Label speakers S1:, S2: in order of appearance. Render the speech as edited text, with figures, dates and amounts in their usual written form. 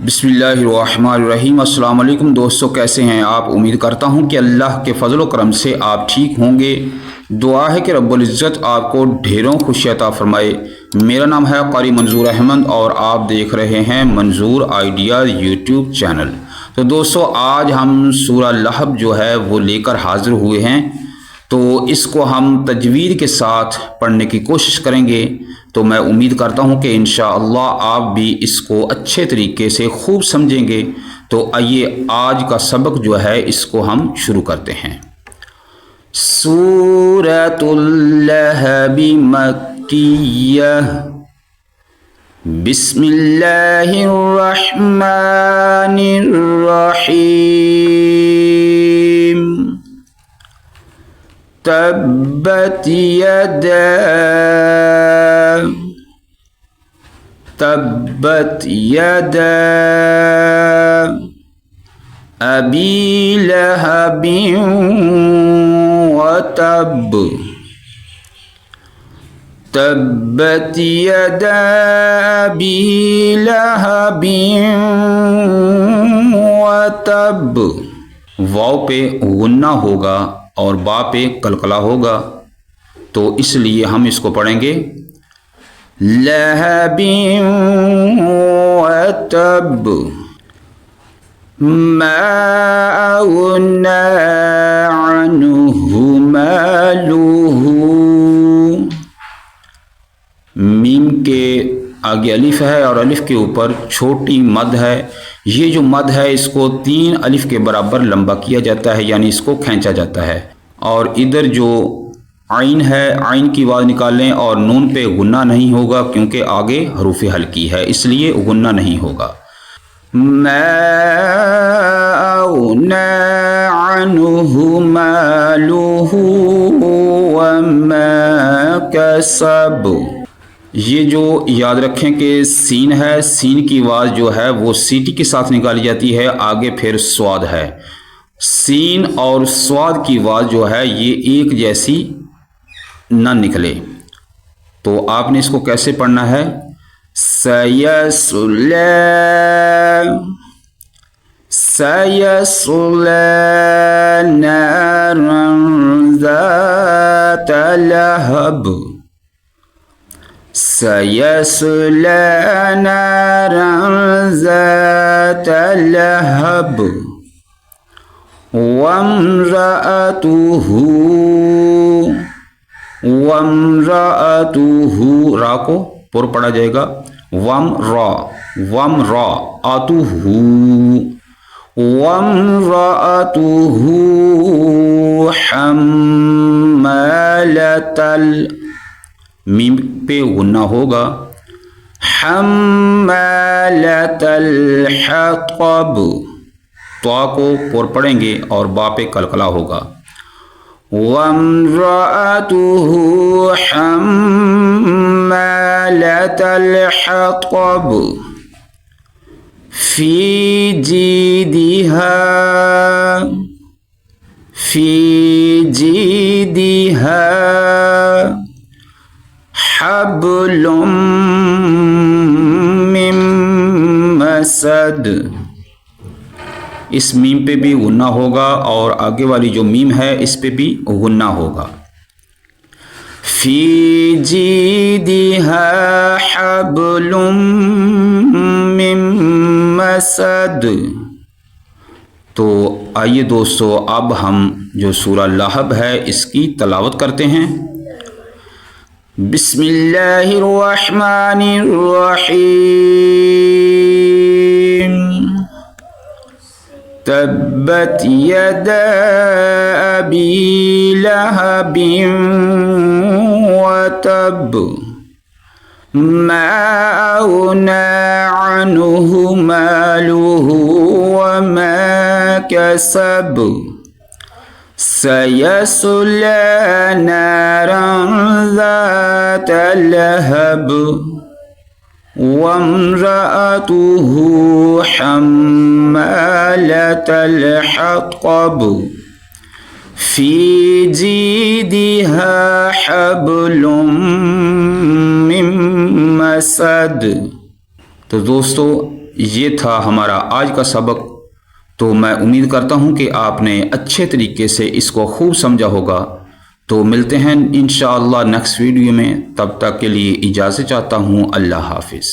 S1: बिस्मिल्लाहिर्रहमानिर्रहीम। अस्सलाम वालेकुम दोस्तों, कैसे हैं आप? उम्मीद करता हूं कि अल्लाह के फजल करम से आप ठीक होंगे। दुआ है कि रब्बुल इज़्ज़त आपको ढेरों खुशियाँ अता फरमाए। मेरा नाम है क़ारी मंजूर अहमद और आप देख रहे हैं मंजूर आइडियाज़ यूट्यूब चैनल। तो दोस्तों, आज हम सूरा लहब जो है वो लेकर हाज़िर हुए हैं। तो इसको हम तजवीद के साथ पढ़ने की कोशिश करेंगे। तो मैं उम्मीद करता हूं कि इंशाअल्लाह आप भी इसको अच्छे तरीके से खूब समझेंगे। तो आइए आज का सबक जो है इसको हम शुरू करते हैं। सूरतुल लहब मक्किय्यह। बिस्मिल्लाहिर्रहमानिर्रहीम। तब्बत यदा अबी लहबिन व तब। तब्बत यदा अबी लहबिन व तब। वाव पे गुन्ना होगा और बा पे कलकला होगा, तो इसलिए हम इसको पढ़ेंगे लहबिन व तब। मा अगना अन्हु मालुहु। मीम के आगे अलिफ है और अलिफ के ऊपर छोटी मद है। ये जो मद है इसको 3 अलिफ के बराबर लंबा किया जाता है, यानी इसको खींचा जाता है। और इधर जो आइन है, आइन की आवाज़ निकालें और नून पे गुन्ना नहीं होगा क्योंकि आगे हरूफ हल्की है, इसलिए गुन्ना नहीं होगा। मा अगना अन्हु मालुहु व मा कसब। ये जो याद रखें कि सीन है, सीन की आवाज़ जो है वो सीटी के साथ निकाली जाती है, आगे फिर स्वाद है। सीन और स्वाद की आवाज़ जो है ये एक जैसी न निकले। तो आपने इसको कैसे पढ़ना है? सयस्ला नारन ज़ात लहब। सयस्ला नारन ज़ात लहब वम्रअतुहु। रा को पुर पढ़ा जाएगा। वम्रा आतुहु। वम्रअतुहु हम्मालतल। मीम पे गुन्ना होगा। हम्मालतल हतब। त्वा को पुर पढ़ेंगे और बा पे कलकला होगा। वम्रअतुहु हम्मालतल हतब फी जीदिहा हब्लुम मिन मसद। इस मीम पे भी गुन्ना होगा और आगे वाली जो मीम है इस पे भी गुन्ना होगा। फी जीदिहा हब्लुम मिन मसद। तो आइए दोस्तों, अब हम जो सूरा लहब है इसकी तलावत करते हैं। बिस्मिल्लाहिर्रहमानिर्रहीम। तब्बत यदा अबी लहबिन व तब। मा अगना अन्हु मालुहु व मा कसब। सयस्ला नारन ज़ात लहब वम्रअतुहु हम्मालतल हतब फी जीदिहा हब्लुम मिन मसद। तो दोस्तों ये था हमारा आज का सबक। तो मैं उम्मीद करता हूँ कि आपने अच्छे तरीके से इसको खूब समझा होगा। तो मिलते हैं इंशाअल्लाह नेक्स्ट वीडियो में, तब तक के लिए इजाज़त चाहता हूँ। अल्लाह हाफिज़।